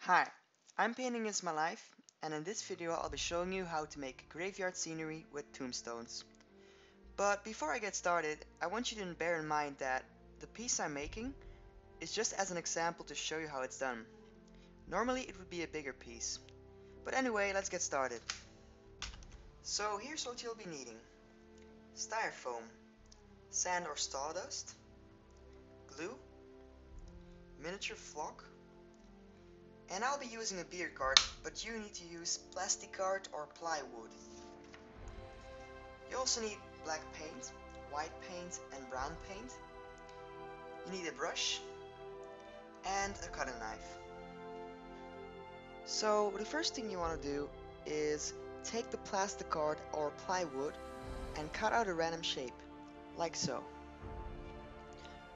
Hi, I'm Painting is My Life, and in this video I'll be showing you how to make graveyard scenery with tombstones. But before I get started, I want you to bear in mind that the piece I'm making is just as an example to show you how it's done. Normally it would be a bigger piece. But anyway, let's get started. So here's what you'll be needing. Styrofoam, sand or sawdust, glue, miniature flock, and I'll be using a beer card, but you need to use plastic card or plywood. You also need black paint, white paint and brown paint. You need a brush and a cutting knife. So the first thing you want to do is take the plastic card or plywood and cut out a random shape, like so.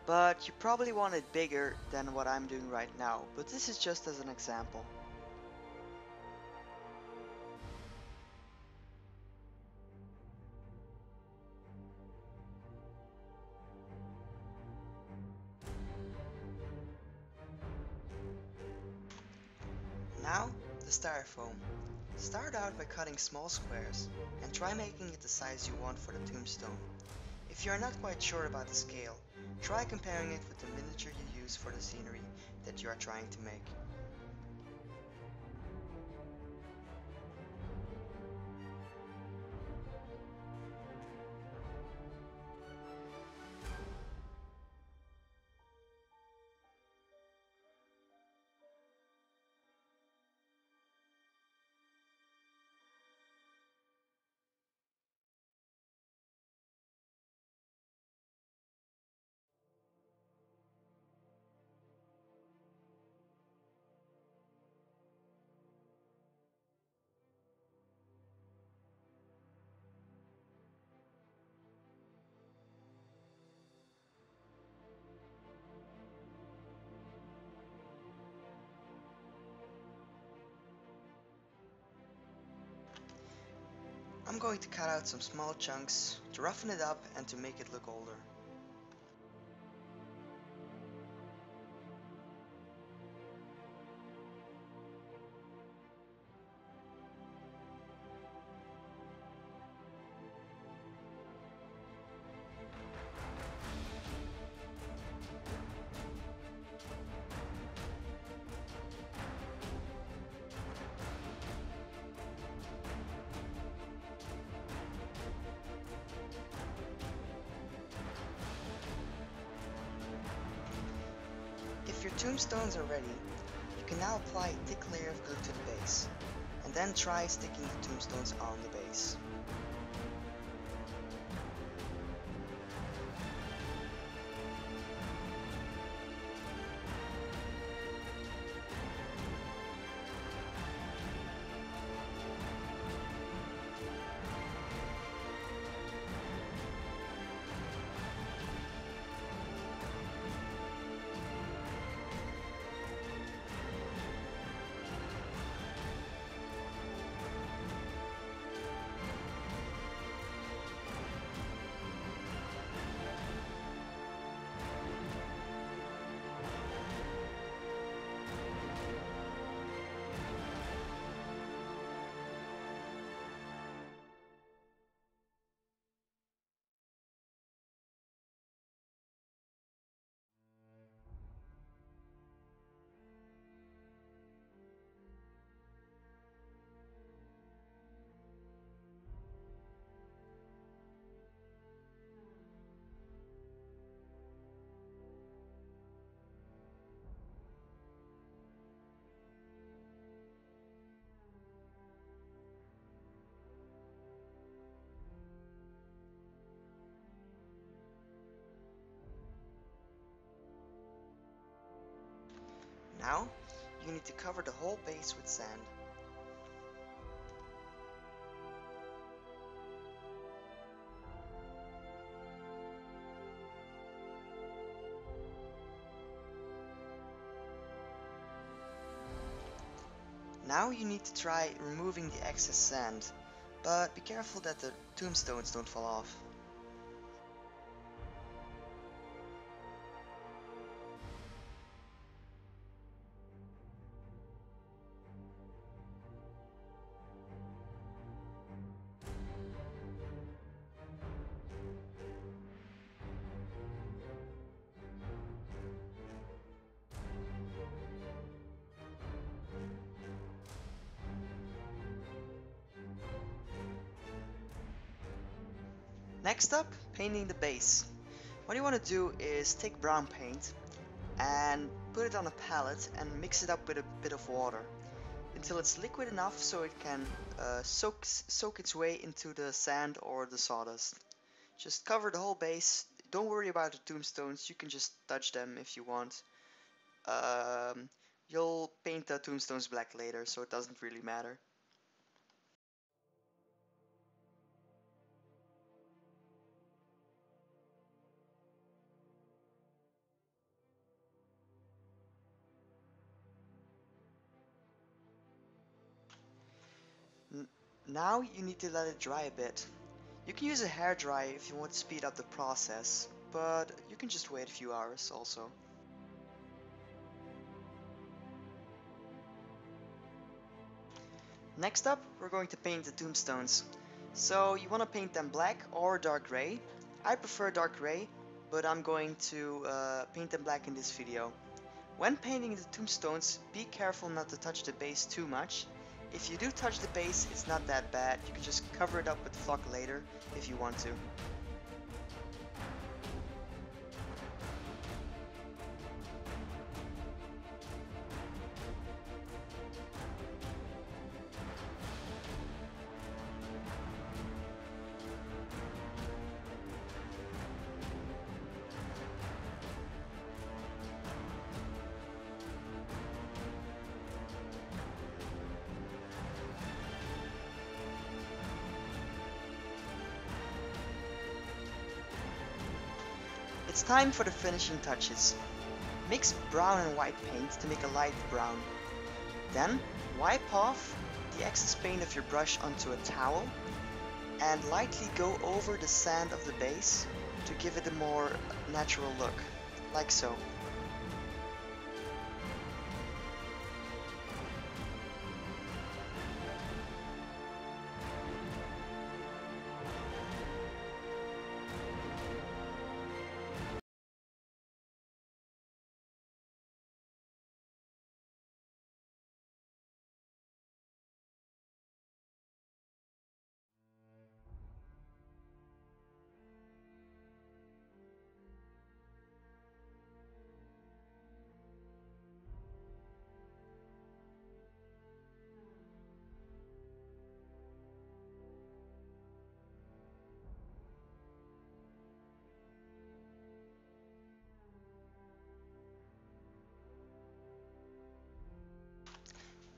But you probably want it bigger than what I'm doing right now, but this is just as an example. Now, the styrofoam. Start out by cutting small squares and try making it the size you want for the tombstone. If you are not quite sure about the scale, try comparing it with the miniature you use for the scenery that you are trying to make. I'm going to cut out some small chunks to roughen it up and to make it look older. If your tombstones are ready, you can now apply a thick layer of glue to the base, and then try sticking the tombstones on the base. Now, you need to cover the whole base with sand. Now you need to try removing the excess sand, but be careful that the tombstones don't fall off. Next up, painting the base. What you want to do is take brown paint and put it on a palette and mix it up with a bit of water until it's liquid enough so it can soak its way into the sand or the sawdust. Just cover the whole base. Don't worry about the tombstones, you can just touch them if you want. You'll paint the tombstones black later, so it doesn't really matter. N Now you need to let it dry a bit. You can use a hairdryer if you want to speed up the process, but you can just wait a few hours also. Next up, we're going to paint the tombstones. So you want to paint them black or dark gray. I prefer dark gray, but I'm going to paint them black in this video. When painting the tombstones, be careful not to touch the base too much. If you do touch the base, it's not that bad. You can just cover it up with flock later if you want to. It's time for the finishing touches. Mix brown and white paint to make a light brown. Then wipe off the excess paint of your brush onto a towel and lightly go over the sand of the base to give it a more natural look, like so.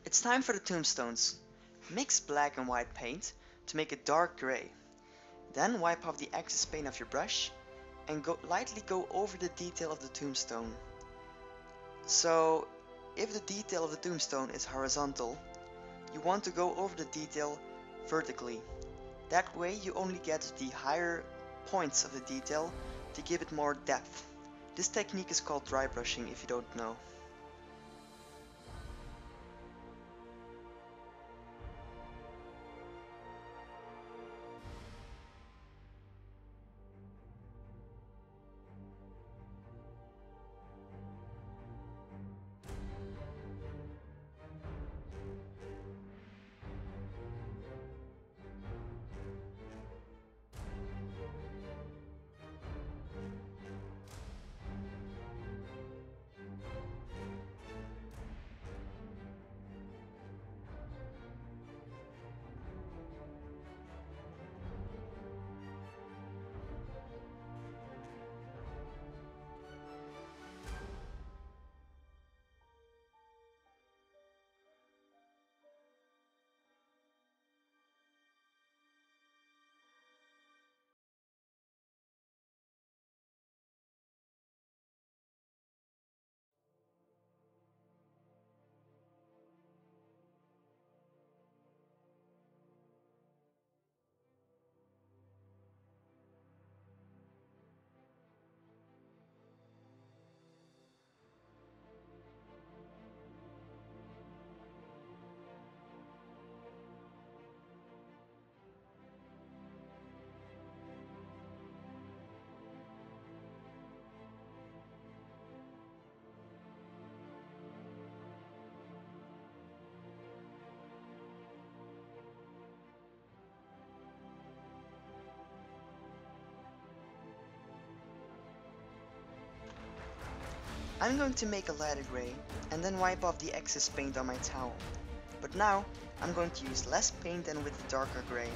It's time for the tombstones. Mix black and white paint to make it dark gray. Then wipe off the excess paint of your brush and lightly go over the detail of the tombstone. So, if the detail of the tombstone is horizontal, you want to go over the detail vertically. That way you only get the higher points of the detail to give it more depth. This technique is called dry brushing if you don't know. I'm going to make a lighter gray and then wipe off the excess paint on my towel. But now, I'm going to use less paint than with the darker gray.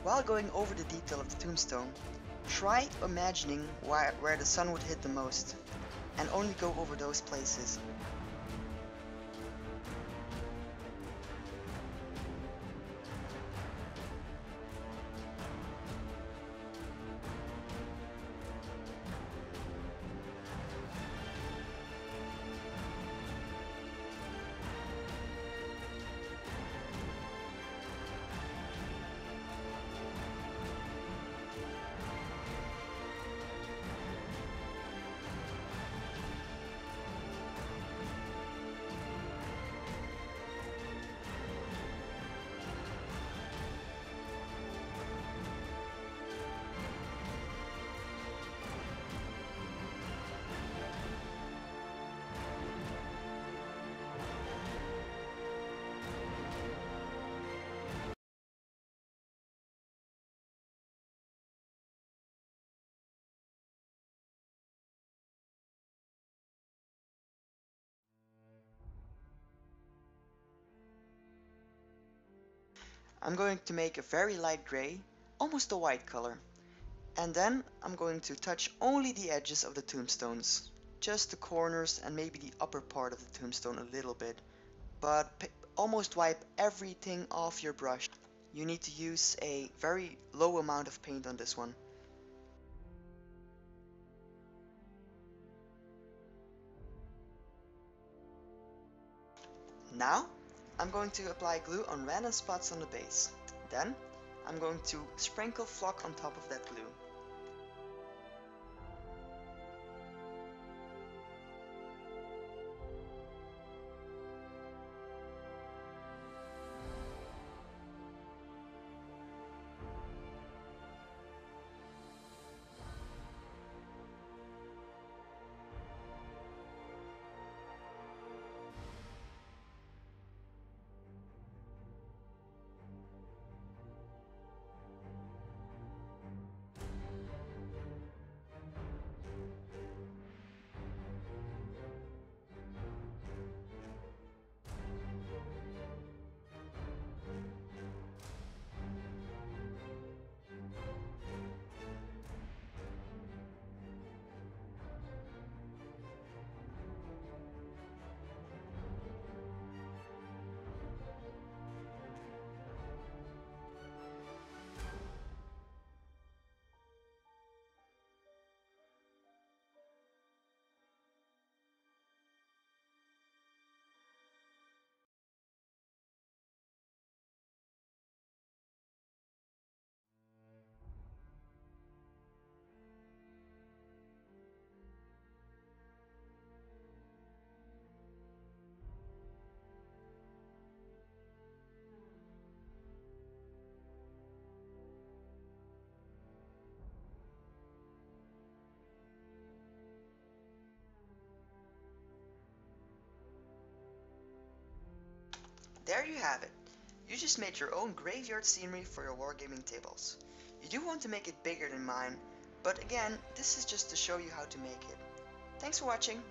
While going over the detail of the tombstone, try imagining where the sun would hit the most, and only go over those places. I'm going to make a very light gray, almost a white color. And then I'm going to touch only the edges of the tombstones, just the corners and maybe the upper part of the tombstone a little bit, but almost wipe everything off your brush. You need to use a very low amount of paint on this one. Now I'm going to apply glue on random spots on the base. Then I'm going to sprinkle flock on top of that glue. There you have it. You just made your own graveyard scenery for your wargaming tables. You do want to make it bigger than mine, but again, this is just to show you how to make it. Thanks for watching.